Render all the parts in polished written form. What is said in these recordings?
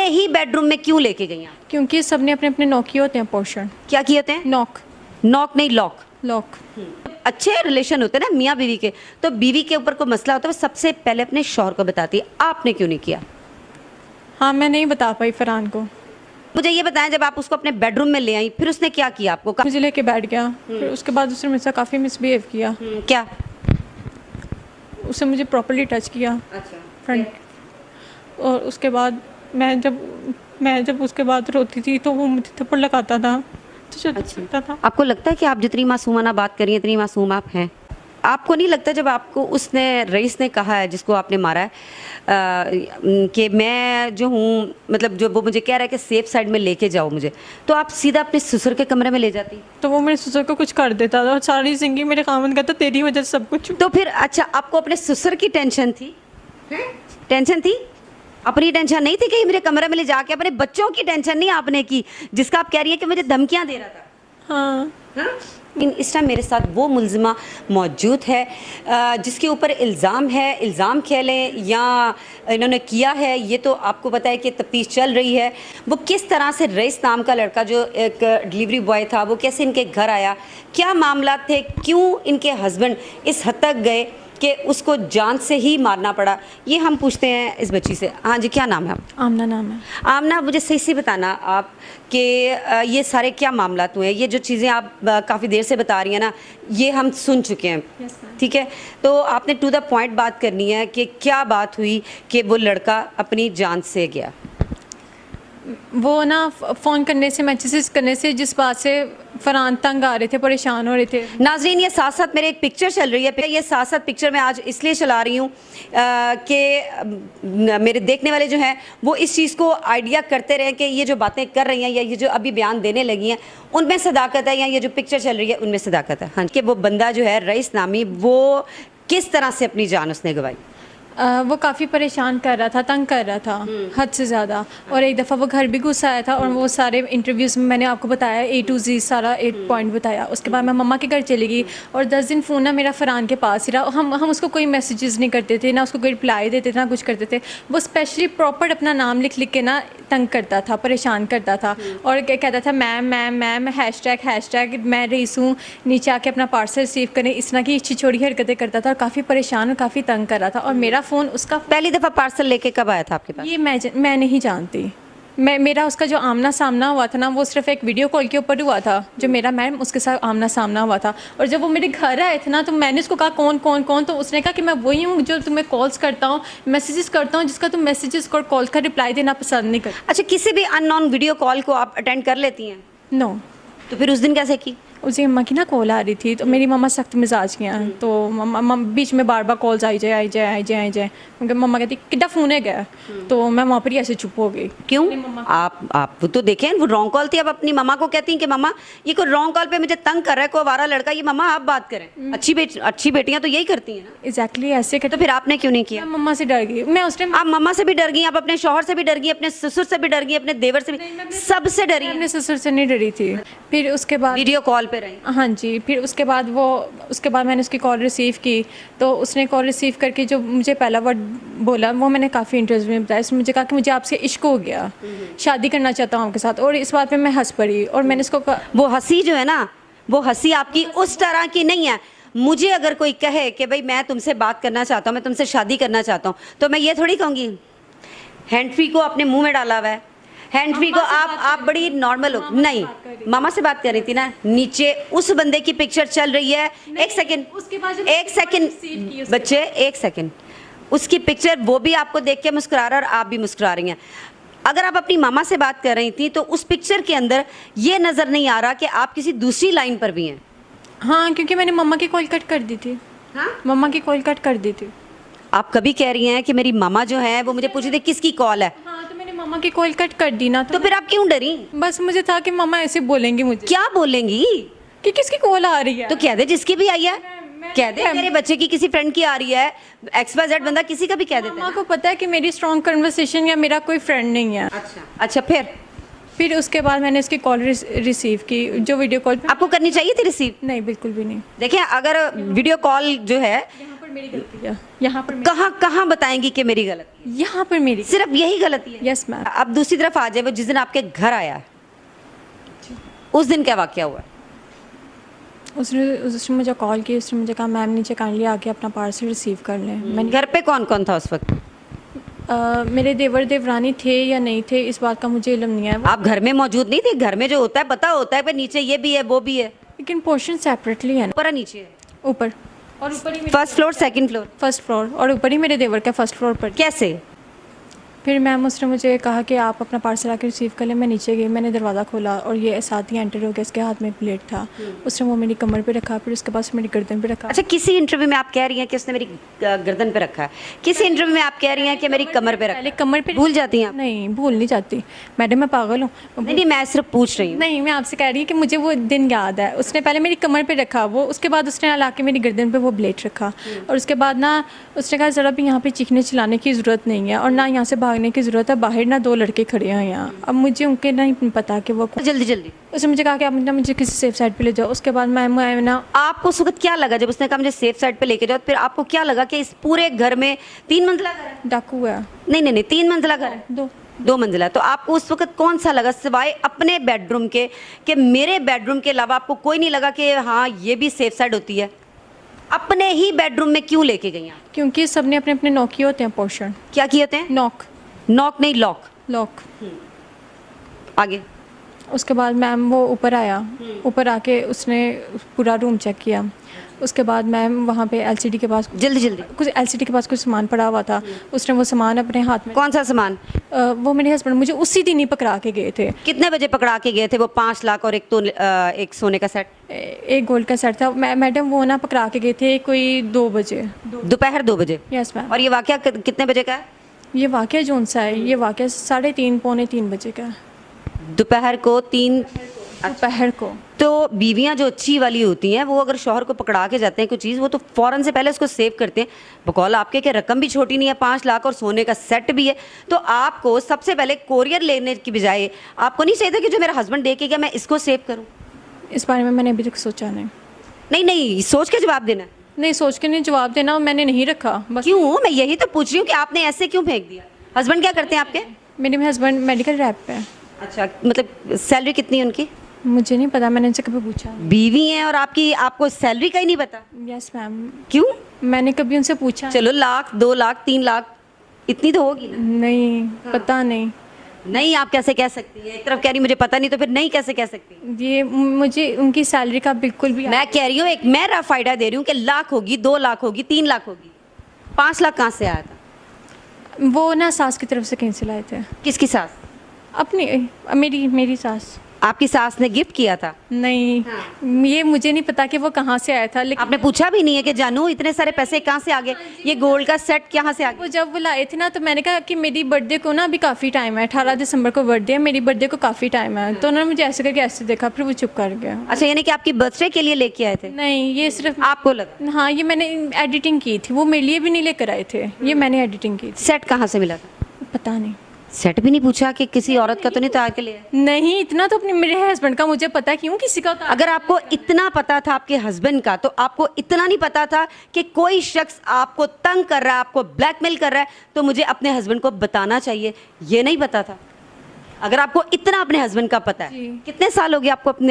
ही bedroom में क्यों लेके गई आप? क्योंकि सबने अपने अपने नॉक किए होते हैं पोर्शन। क्या किए होते हैं? नॉक। नॉक नहीं, लॉक। लॉक। अच्छे रिलेशन होते हैं ना मियाँ बीवी के, तो बीवी के ऊपर कोई मसला होता है वो सबसे पहले अपने शौहर को बताती है। आपने क्यों नहीं किया? हाँ, मैं नहीं बता पाई फरहान को। मुझे ये बताएं, जब आप उसको अपने बेडरूम में ले आई फिर उसने क्या किया आपको? मुझे लेके बैठ गया, फिर उसके बाद उसने मुझसे काफ़ी मिसबिहेव किया। क्या? उसने मुझे प्रॉपर्ली टच किया। अच्छा। फ्रंट। और उसके बाद मैं जब उसके बाद रोती थी तो वो मुझे थप्पड़ लगाता था, तो चलता था। आपको लगता है कि आप जितनी मासूमाना बात करिए इतनी मासूम आप हैं? आपको नहीं लगता जब आपको उसने, रईस ने कहा है जिसको आपने मारा है कि मैं जो हूँ, मतलब जो वो मुझे कह रहा है कि सेफ साइड में लेके जाओ मुझे, तो आप सीधा अपने ससुर के कमरे में ले जाती? तो वो मेरे ससुर को कुछ कर देता था और सारी जिंदगी मेरे खामन कहता तेरी वजह से सब कुछ। तो फिर अच्छा, आपको अपने ससुर की टेंशन थी? टेंशन थी? अपनी टेंशन नहीं थी कि मेरे कमरे में ले जाके? अपने बच्चों की टेंशन नहीं आपने की जिसका आप कह रही है कि मुझे धमकियां दे रहा था? हाँ। इस टाइम मेरे साथ वो मुलजिमा मौजूद है जिसके ऊपर इल्ज़ाम है, इल्ज़ाम कह लें या इन्होंने किया है, ये तो आपको पता है कि तफ्तीश चल रही है। वो किस तरह से रईस नाम का लड़का जो एक डिलीवरी बॉय था वो कैसे इनके घर आया, क्या मामला थे, क्यों इनके हस्बैंड इस हद तक गए कि उसको जान से ही मारना पड़ा, ये हम पूछते हैं इस बच्ची से। हाँ जी, क्या नाम है आप? आमना नाम है। आमना, मुझे सही से बताना आप कि ये सारे क्या मामला हुए हैं? ये जो चीज़ें आप काफ़ी देर से बता रही हैं ना, ये हम सुन चुके हैं। ठीक है, तो आपने टू द पॉइंट बात करनी है कि क्या बात हुई कि वो लड़का अपनी जान से गया। वो ना फ़ोन करने से, मैसेजेस करने से, जिस बात से फरहान तंग आ रहे थे, परेशान हो रहे थे। नाजरीन, ये साथ साथ मेरे एक पिक्चर चल रही है, ये साथ साथ पिक्चर मैं आज इसलिए चला रही हूँ कि मेरे देखने वाले जो हैं वो इस चीज़ को आइडिया करते रहें कि ये जो बातें कर रही हैं या ये जो अभी बयान देने लगी हैं उनमें सदाकत है या ये जो पिक्चर चल रही है उनमें सदाकत है। हाँ, कि वो बंदा जो है रईस नामी, वो किस तरह से अपनी जान उसने गंवाई? वो काफ़ी परेशान कर रहा था, तंग कर रहा था हद से ज़्यादा। और एक दफ़ा वो घर भी घुस आया था और वो सारे इंटरव्यूज़ में मैंने आपको बताया A to Z सारा 8 पॉइंट बताया। उसके बाद मैं मम्मा के घर चली गई और 10 दिन फ़ोन ना मेरा फरहान के पास ही रहा। हम उसको कोई मैसेजेस नहीं करते थे, ना उसको कोई रिप्लाई देते थे, ना कुछ करते थे। वो स्पेशली प्रॉपर अपना नाम लिख लिख के ना तंग करता था, परेशान करता था और कहता था मैम मैम मैम, हैशटैग मैं रईस हूँ, नीचे आके अपना पार्सल रिसीव करें। इस तरह की छिछोड़ी हरकतें करता था और काफ़ी परेशान और काफ़ी तंग कर रहा था। और मेरा फ़ोन उसका पहली दफ़ा पार्सल लेके कब आया था आपके पास? ये मैं नहीं जानती। मेरा उसका जो आमना सामना हुआ था ना, वो सिर्फ एक वीडियो कॉल के ऊपर हुआ था, जो मेरा मैम उसके साथ आमना सामना हुआ था। और जब वो मेरे घर आए थे ना, तो मैंने उसको कहा कौन कौन कौन, तो उसने कहा कि मैं वही हूँ जो तुम्हें कॉल्स करता हूँ, मैसेजेस करता हूँ, जिसका तुम मैसेजेस और कॉल का रिप्लाई देना पसंद नहीं करती। अच्छा, किसी भी अननोन वीडियो कॉल को आप अटेंड कर लेती हैं? नो। तो फिर उस दिन कैसे की? उसी अम्मा की ना कॉल आ रही थी, तो मेरी मम्मा सख्त मिजाज की हैं, तो मम्मा बीच में बार बार कॉल्स आई जाए क्योंकि मम्मा कहती कितना फ़ोन है गया, तो मैं वहाँ पर ही ऐसे चुप हो गई। क्यों? आप वो तो देखें, वो रॉन्ग कॉल थी। अब अपनी मम्मा को कहती हैं कि मम्मा ये कोई रॉन्ग कॉल पे मुझे तंग कर रहा है, कोई आवारा लड़का, ये मम्मा आप बात करें। अच्छी बेटियाँ तो यही करती हैं ना। एग्जैक्टली ऐसे तो फिर आपने क्यों नहीं किया? मैं मम्मा से डर गई। मैं उस टाइम, आप मम्मा से भी डर गई, आप अपने शौहर से भी डर गई, अपने ससुर से भी डर गई, अपने देवर से भी, सबसे डरी? अपने ससुर से नहीं डरी थी। फिर उसके बाद वीडियो कॉल पे रही? हाँ जी। फिर उसके बाद मैंने उसकी कॉल रिसीव की, तो उसने कॉल रिसीव करके जो मुझे पहला वर्ड बोला वो मैंने काफ़ी इंटरेस्ट में बताया। उसने मुझे कहा कि मुझे आपसे इश्क हो गया, शादी करना चाहता हूँ आपके साथ। और इस बात पे मैं हंस पड़ी और मैंने उसको कहा, वो हंसी जो है ना, वो हंसी आपकी उस तरह की नहीं है। मुझे अगर कोई कहे कि भाई मैं तुमसे बात करना चाहता हूँ, मैं तुमसे शादी करना चाहता हूँ, तो मैं ये थोड़ी कहूँगी हैंड फ्री को अपने मुंह में डाला हुआ है, हैंड फ्री को आप बड़ी नॉर्मल हो। नहीं, मामा से बात कर रही थी ना, नीचे उस बंदे की पिक्चर चल रही है। एक सेकंड बच्चे, एक सेकंड, उसकी पिक्चर वो भी आपको देख के मुस्कुरा रहा है और आप भी मुस्कुरा रही हैं। अगर आप अपनी मामा से बात कर रही थी तो उस पिक्चर के अंदर ये नज़र नहीं आ रहा कि आप किसी दूसरी लाइन पर भी हैं। हाँ, क्योंकि मैंने मम्मा की कॉल कट कर दी थी। हाँ, मम्मा की कॉल कट कर दी थी। आप कभी कह रही हैं कि मेरी मामा जो है वो मुझे पूछ रही थी किसकी कॉल है। हाँ, तो मैंने मम्मा की कॉल कट कर दी ना, तो फिर आप क्यों डरी? बस मुझे था कि मम्मा ऐसे बोलेंगी मुझे। क्या बोलेंगी? कि किसकी कॉल आ रही है। तो कह दे जिसकी भी आई है, कह दे मेरे बच्चे की किसी फ्रेंड की आ रही है, XYZ बंदा किसी का भी कह देता है। मम्मा को पता है कि मेरी स्ट्रॉन्ग कन्वर्सेशन या मेरा कोई फ्रेंड नहीं है। अच्छा, फिर उसके बाद मैंने इसकी कॉल रिसीव की, जो वीडियो कॉल आपको करनी चाहिए थी रिसीव? नहीं, बिल्कुल भी नहीं। देखिए, अगर वीडियो कॉल जो है मेरी गलती है, यहाँ पर कहाँ कहाँ बताएंगी कि मेरी गलती है? यहाँ पर मेरी सिर्फ यही गलती है? Yes ma'am. अब दूसरी तरफ आ जाए, वो जिस दिन आपके घर आया उस दिन क्या वाकया हुआ? उसने मुझे कॉल की, उसने मुझे कहा मैम नीचे काइंडली आके अपना पार्सल रिसीव कर लें। मैंने घर पे कौन कौन था उस वक्त? मेरे देवर देवरानी थे या नहीं थे इस बात का मुझे इल्म नहीं है, आप घर में मौजूद नहीं थे? घर में जो होता है पता होता है कि नीचे ये भी है वो भी है, लेकिन पोर्शन सेपरेटली है ना, ऊपर और नीचे है। ऊपर और ऊपर ही first floor second floor? First floor और ऊपर ही मेरे देवर का फर्स्ट फ्लोर पर। कैसे? फिर मैम उसने मुझे कहा कि आप अपना पार्सल आके रिसीव कर लें। मैं नीचे गई, मैंने दरवाज़ा खोला और ये साथ ही एंटर हो गया, इसके हाथ में प्लेट था, उसने वो मेरी कमर पे रखा, फिर उसके बाद मेरी गर्दन पे रखा। अच्छा, किसी इंटरव्यू में आप कह रही हैं कि उसने मेरी गर्दन पे रखा है, किसी इंटरव्यू में आप कह रही हैं कि मेरी कमर पे रखा पहले है? कमर पे भूल जाती हैं आप? नहीं भूल नहीं जाती मैडम, मैं पागल हूँ। नहीं नहीं, मैं सिर्फ पूछ रही हूँ। नहीं, मैं आपसे कह रही हूँ कि मुझे वो दिन याद है। उसने पहले मेरी कमर पे रखा वो, उसके बाद उसने ला के मेरी गर्दन पे वो ब्लेड रखा और उसके बाद ना उसने कहा ज़रा भी यहाँ पे चीखने चिल्लाने की ज़रूरत नहीं है और ना यहाँ से भागने की ज़रूरत है, बाहर ना 2 लड़के खड़े हैं यहाँ। अब मुझे उनके नहीं पता कि वो जल्दी जल्दी। उसने मुझे कहा कि आप ना मुझे किसी सेफ साइड पे ले जाओ। उसके बाद मैं ना, आपको उस वक्त क्या लगा जब उसने कहा मुझे सेफ साइड पे लेके जाओ? फिर आपको क्या लगा कि इस पूरे घर में 3 मंजिला घर है? डाकू है। नहीं नहीं नहीं, 3 मंजिला घर है, 2 मंजिला। तो आपको उस वक्त कौन सा लगा सिवाय अपने बेडरूम के, कि मेरे बेडरूम के अलावा आपको कोई नहीं लगा कि हाँ ये भी सेफ साइड होती है? अपने ही बेडरूम में क्यों लेके गई आप? क्योंकि सबने अपने अपने नॉक किए होते हैं पोर्शन। क्या किए होते हैं? नॉक। नॉक नहीं, लॉक। लॉक। आगे? उसके बाद मैम वो ऊपर आया, ऊपर आके उसने पूरा रूम चेक किया। उसके बाद मैम वहाँ पे एलसीडी के पास जल्दी जल्दी। कुछ एलसीडी के पास कुछ सामान पड़ा हुआ था, उसने वो सामान अपने हाथ में। कौन सा सामान? वो मेरे हस्बैंड मुझे उसी दिन ही पकड़ा के गए थे। कितने बजे पकड़ा के गए थे? वो 5 लाख और एक सोने का सेट? एक गोल्ड का सेट था। मैडम वो ना पकड़ा के गए थे कोई 2 बजे, दोपहर 2 बजे? Yes ma'am. और ये वाकया कितने बजे का है? ये वाकया जोन सा है, ये वाकया 3:30 पौने 3 बजे का है, दोपहर को 3 दोपहर को। तो बीवियां जो अच्छी वाली होती हैं वो अगर शौहर को पकड़ा के जाते हैं कोई चीज़, वो तो फ़ौरन से पहले उसको सेव करते हैं। बकौल आपके कि रकम भी छोटी नहीं है, 5 लाख और सोने का सेट भी है, तो आपको सबसे पहले कोरियर लेने की बजाय आपको नहीं चाहिए था कि जो मेरा हस्बैंड दे के गया मैं इसको सेव करूँ? इस बारे में मैंने अभी तक सोचा नहीं। नहीं नहीं, सोच के जवाब देना। नहीं, सोच के नहीं जवाब देना, मैंने नहीं रखा बस। क्यों? मैं यही तो पूछ रही हूँ कि आपने ऐसे क्यों फेंक दिया? हस्बैंड क्या करते हैं आपके? मेरे हस्बैंड मेडिकल रैप पे है। अच्छा, मतलब सैलरी कितनी है उनकी? मुझे नहीं पता, मैंने इनसे कभी पूछा। बीवी हैं और आपको सैलरी का ही नहीं पता? Yes ma'am. क्यों? मैंने कभी उनसे पूछा चलो, लाख 2 लाख 3 लाख इतनी तो होगी ना? नहीं, पता नहीं। नहीं, आप कैसे कह सकती हैं? एक तरफ कह रही मुझे पता नहीं, तो फिर नहीं कैसे कह सकती? ये मुझे उनकी सैलरी का बिल्कुल भी। मैं कह रही हूँ, एक मैं रफ आइडिया दे रही हूँ कि लाख होगी, 2 लाख होगी, 3 लाख होगी, 5 लाख कहाँ से आया था? वो ना सास की तरफ से कहीं से लाए थे। किसकी सास? अपनी, मेरी सास। आपकी सास ने गिफ्ट किया था? नहीं, ये मुझे नहीं पता कि वो कहाँ से आया था, लेकिन आपने पूछा भी नहीं है कि जानू इतने सारे पैसे कहाँ से आ गए, ये गोल्ड का सेट कहाँ से आ वो गया? जब वो लाए थे ना, तो मैंने कहा कि मेरी बर्थडे को ना अभी काफ़ी टाइम है, 18 दिसंबर को बर्थडे है, मेरी बर्थडे को काफ़ी टाइम है। तो उन्होंने मुझे ऐसे करके ऐसे देखा, फिर वो चुप कर गया। अच्छा, यानी कि आपकी बर्थडे के लिए लेके आए थे? नहीं, ये सिर्फ आपको लगा? हाँ, ये मैंने एडिटिंग की थी, वो मेरे लिए भी नहीं लेकर आए थे, ये मैंने एडिटिंग की थी। सेट कहाँ से मिला था? पता नहीं। सेट भी नहीं पूछा कि किसी औरत का तो नहीं तैयार के लिए? नहीं, इतना तो अपने मेरे हस्बैंड का मुझे पता है, क्यों किसी का होता। अगर आपको इतना पता था आपके हस्बैंड का, तो आपको इतना नहीं पता था कि कोई शख्स आपको तंग कर रहा है, आपको ब्लैकमेल कर रहा है, तो मुझे अपने हस्बैंड को बताना चाहिए, ये नहीं पता था? अगर आपको इतना अपने हस्बैंड का पता है, जी। कितने साल हो गए आपको अपने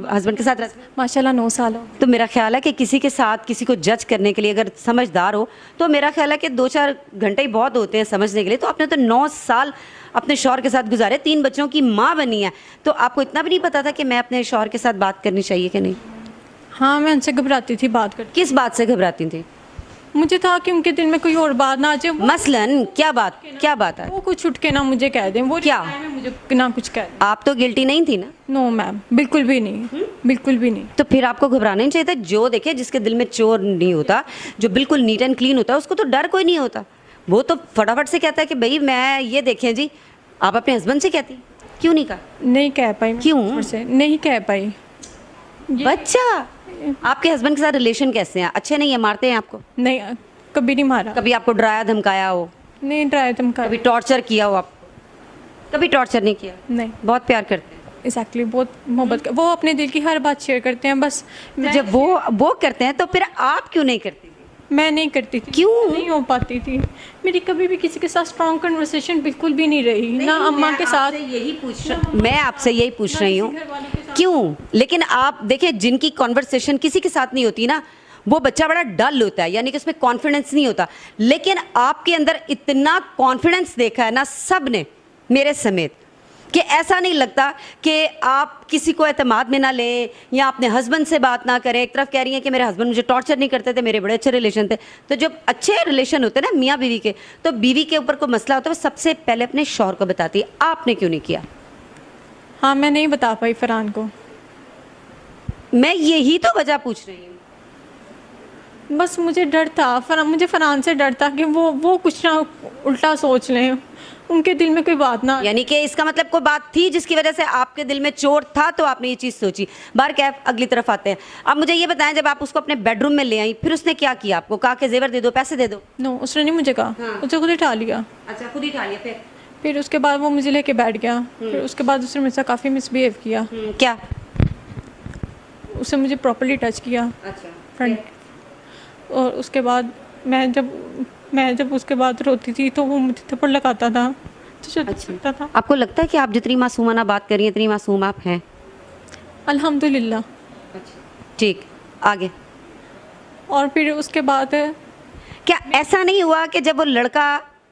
हस्बैंड के साथ रहते? माशाल्लाह 9 साल हो। तो मेरा ख्याल है कि किसी के साथ किसी को जज करने के लिए अगर समझदार हो, तो मेरा ख्याल है कि 2-4 घंटे ही बहुत होते हैं समझने के लिए। तो आपने तो 9 साल अपने शौहर के साथ गुजारे, 3 बच्चों की माँ बनी है, तो आपको इतना भी नहीं पता था कि मैं अपने शौहर के साथ बात करनी चाहिए कि नहीं? हाँ, मैं उनसे घबराती थी बात करती। किस बात से घबराती थी? मुझे था कि उनके दिल में कोई और बात ना आ जाए, मसलन क्या बात है? वो कुछ उठ के ना मुझे कह दें, वो क्या? रिप्लाई में मुझे ना कुछ कह दें। आप तो गिल्टी नहीं थी ना? नो मैम, बिल्कुल भी नहीं, बिल्कुल भी नहीं। तो फिर आपको घबराना नहीं चाहिए था। जो देखे, जिसके दिल में चोर नहीं होता, जो बिल्कुल नीट एंड क्लीन होता है, उसको तो डर कोई नहीं होता। वो तो फटाफट से कहता है कि भाई मैं ये देखें जी। आप अपने हस्बैंड से कहती, क्यों नहीं कहा? नहीं कह पाई। क्यों? से नहीं कह पाई। बच्चा, आपके हस्बैंड के साथ रिलेशन कैसे हैं? अच्छे नहीं है? मारते हैं आपको? नहीं, कभी नहीं मारा। कभी आपको डराया धमकाया हो? नहीं डराया धमकाया। कभी टॉर्चर किया हो आपको? कभी टॉर्चर नहीं किया? नहीं। बहुत प्यार करते हैं? एग्जैक्टली, बहुत मोहब्बत। वो अपने दिल की हर बात शेयर करते हैं, बस तो जब वो करते हैं तो फिर आप क्यों नहीं करती? मैं नहीं करती थी। क्यों? नहीं हो पाती थी मेरी कभी भी किसी के साथ स्ट्रॉन्ग कन्वर्सेशन बिल्कुल भी नहीं रही, ना अम्मा के साथ। मैं आपसे यही पूछ रही हूँ घर वालों के साथ। क्यों। लेकिन आप देखिए, जिनकी कॉन्वर्सेशन किसी के साथ नहीं होती ना, वो बच्चा बड़ा डल होता है, यानी कि उसमें कॉन्फिडेंस नहीं होता। लेकिन आपके अंदर इतना कॉन्फिडेंस देखा है ना सब ने, मेरे समेत, कि ऐसा नहीं लगता कि आप किसी को एतमाद में ना लें या अपने हस्बैंड से बात ना करें। एक तरफ कह रही हैं कि मेरे हस्बैंड मुझे टॉर्चर नहीं करते थे, मेरे बड़े अच्छे रिलेशन थे। तो जब अच्छे रिलेशन होते हैं ना मियाँ बीवी के, तो बीवी के ऊपर कोई मसला होता है वो सबसे पहले अपने शौहर को बताती है। आपने क्यों नहीं किया? हाँ, मैं नहीं बता पाई फरहान को। मैं यही तो वजह पूछ रही हूँ। बस मुझे डर था, मुझे फरहान से डर था कि वो कुछ ना उल्टा सोच लें, उनके दिल में कोई बात ना। यानी कि इसका मतलब कोई बात थी जिसकी वजह से आपके दिल में चोट था, तो आपने ये चीज़ सोची। बाहर क्या, अगली तरफ आते हैं। अब मुझे ये बताएं, जब आप उसको अपने बेडरूम में ले आई, फिर उसने क्या किया? आपको कहा कि जेवर दे दो, पैसे दे दो? नो, उसने नहीं मुझे कहा। हाँ। उसने खुद ही उठा लिया। अच्छा, खुद ही उठा लिया। फिर उसके बाद वो मुझे लेके बैठ गया। फिर उसके बाद उसने मेरे साथ काफ़ी मिसबिहेव किया। क्या? उसने मुझे प्रॉपर्ली टच किया अच्छा, फ्रंट। और उसके बाद मैं जब उसके बाद रोती थी तो वो मुझे थप्पड़ लगाता था, तो चलता था। आपको लगता है कि आप जितनी मासूमाना बात कर रही हैं इतनी मासूम आप हैं? अल्हम्दुलिल्लाह। ठीक, आगे। और फिर उसके बाद क्या ऐसा नहीं हुआ कि जब वो लड़का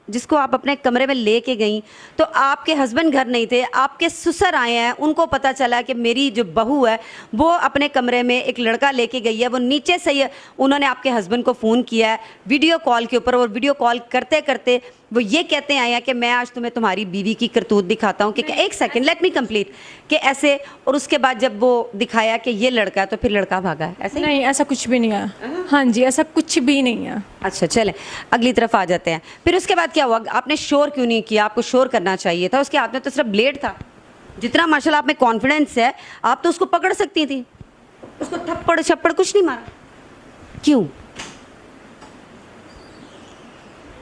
जिसको आप अपने कमरे में लेके गई, तो आपके हस्बैंड घर नहीं थे, आपके ससुर आए हैं, उनको पता चला कि मेरी जो बहू है वो अपने कमरे में एक लड़का लेके गई है, वो नीचे से ही उन्होंने आपके हस्बैंड को फ़ोन किया है वीडियो कॉल के ऊपर, और वीडियो कॉल करते करते वो ये कहते आए हैं कि मैं आज तुम्हें तुम्हारी बीवी की करतूत दिखाता हूँ, कि एक सेकंड, लेट मी कंप्लीट, कि ऐसे। और उसके बाद जब वो दिखाया कि ये लड़का है, तो फिर लड़का भागा है, ऐसे ही? नहीं, ऐसा कुछ भी नहीं है। हाँ जी, ऐसा कुछ भी नहीं है। अच्छा, चलें अगली तरफ आ जाते हैं। फिर उसके बाद क्या हुआ? आपने शोर क्यों नहीं किया? आपको शोर करना चाहिए था। उसके हाथ में तो सिर्फ ब्लेड था। जितना माशाल्लाह आप में कॉन्फिडेंस है, आप तो उसको पकड़ सकती थी। उसको थप्पड़ छप्पड़ कुछ नहीं मारा, क्यों?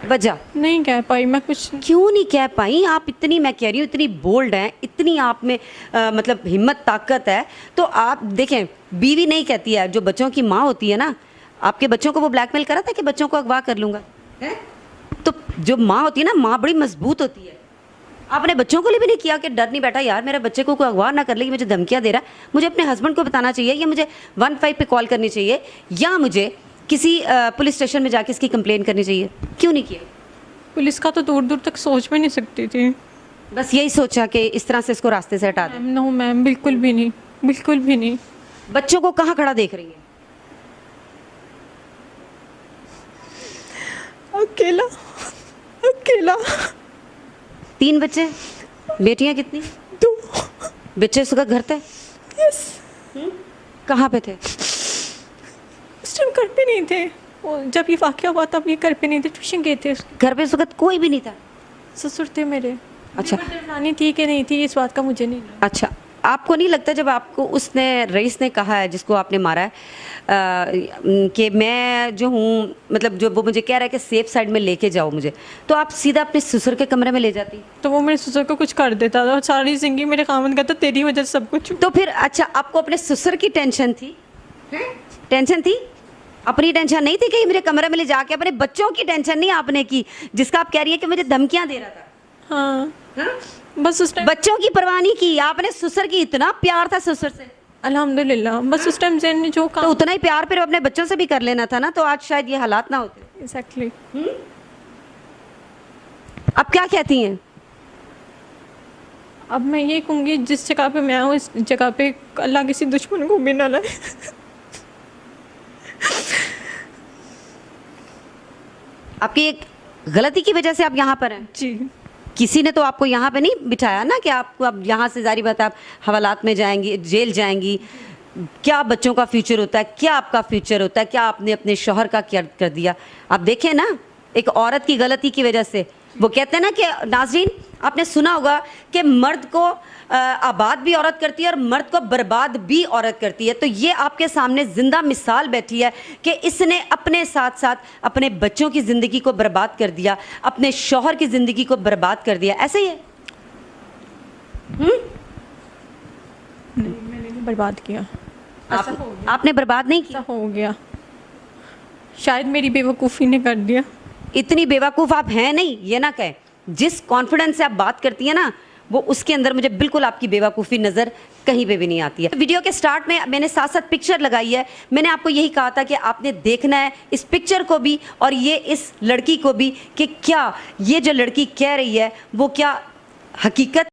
वजह नहीं कह पाई मैं कुछ। क्यों नहीं कह पाई? आप इतनी, मैं कह रही हूँ, इतनी बोल्ड हैं, इतनी आप में मतलब हिम्मत ताकत है। तो आप देखें, बीवी नहीं कहती है, जो बच्चों की माँ होती है ना, आपके बच्चों को वो ब्लैकमेल करा था कि बच्चों को अगवा कर लूँगा, है? तो जो माँ होती है ना, माँ बड़ी मजबूत होती है। आपने बच्चों को लिए भी नहीं किया कि डर नहीं बैठा, यार मेरे बच्चे को कोई अगवा ना कर ले, मुझे धमकियाँ दे रहा है, मुझे अपने हस्बैंड को बताना चाहिए, या मुझे 15 पे कॉल करनी चाहिए, या मुझे किसी पुलिस स्टेशन में जाके इसकी कंप्लेन करनी चाहिए? क्यों नहीं किया? पुलिस का तो दूर दूर तक सोच भी नहीं सकती थी। बस यही सोचा कि इस तरह से इसको रास्ते से हटा दें। नो मैम, बिल्कुल भी नहीं, बिल्कुल भी नहीं। बच्चों को कहाँ खड़ा देख रही है? अकेला अकेला। 3 बच्चे, बेटियां कितनी? 2। बच्चे सुबह घर थे? यस। कहाँ पे थे? उस टाइम घर पे नहीं थे। और जब ये वाक़या हुआ तब ये घर पे नहीं थे, ट्यूशन गए थे। घर पे इस वक्त कोई भी नहीं था? ससुर थे मेरे। अच्छा। नानी थी कि नहीं थी, इस बात का मुझे नहीं। अच्छा, आपको नहीं लगता जब आपको उसने, रईस ने कहा है जिसको आपने मारा है, कि मैं जो हूँ, मतलब जो वो मुझे कह रहा है कि सेफ साइड में लेके जाओ मुझे, तो आप सीधा अपने ससुर के कमरे में ले जाती? तो वो मेरे ससुर को कुछ कर देता था और सारी जिंदगी मेरे खामन का, तो तेरी वजह से सब कुछ। तो फिर अच्छा, आपको अपने ससुर की टेंशन थी? टेंशन थी? अपनी टेंशन नहीं थी कि मेरे कमरे में ले जाके? अपने बच्चों की टेंशन नहीं आपने की, जिसका आप कह रही है कि मुझे धमकियां दे रहा था? हाँ, हाँ? बस उस टाइम बच्चों की परवाह नहीं की आपने? ससुर की इतना प्यार था ससुर से? अल्हम्दुलिल्लाह, बस उस टाइम जैन ने जो तो काम। उतना ही प्यार फिर अपने बच्चों से भी कर लेना था ना, तो आज शायद ये हालात ना होते। एग्जैक्टली। अब क्या कहती हैं? अब मैं ये कहूँगी, जिस जगह पे मैं हूँ, इस जगह पे अल्लाह किसी दुश्मन को भी ना लाए। आपकी एक गलती की वजह से आप यहाँ पर हैं। जी। किसी ने तो आपको यहाँ पे नहीं बिठाया ना कि आपको अब यहाँ से जारी बात आप हवालात में जाएंगी, जेल जाएंगी। क्या बच्चों का फ्यूचर होता है, क्या आपका फ्यूचर होता है, क्या आपने अपने शौहर का क्या कर दिया? आप देखें ना, एक औरत की गलती की वजह से, वो कहते हैं ना कि नाज़रीन आपने सुना होगा कि मर्द को आबाद भी औरत करती है और मर्द को बर्बाद भी औरत करती है। तो ये आपके सामने ज़िंदा मिसाल बैठी है कि इसने अपने साथ साथ अपने बच्चों की ज़िंदगी को बर्बाद कर दिया, अपने शौहर की ज़िंदगी को बर्बाद कर दिया। ऐसे ही है? मैंने बर्बाद किया। आपने बर्बाद नहीं किया? ऐसा हो गया। शायद मेरी बेवकूफ़ी ने कर दिया। इतनी बेवकूफ़ आप हैं नहीं, ये ना कहें। जिस कॉन्फिडेंस से आप बात करती हैं ना, वो उसके अंदर मुझे बिल्कुल आपकी बेवकूफ़ी नज़र कहीं पे भी नहीं आती है। वीडियो के स्टार्ट में मैंने साथ साथ पिक्चर लगाई है। मैंने आपको यही कहा था कि आपने देखना है इस पिक्चर को भी और ये इस लड़की को भी कि क्या ये जो लड़की कह रही है वो क्या हकीकत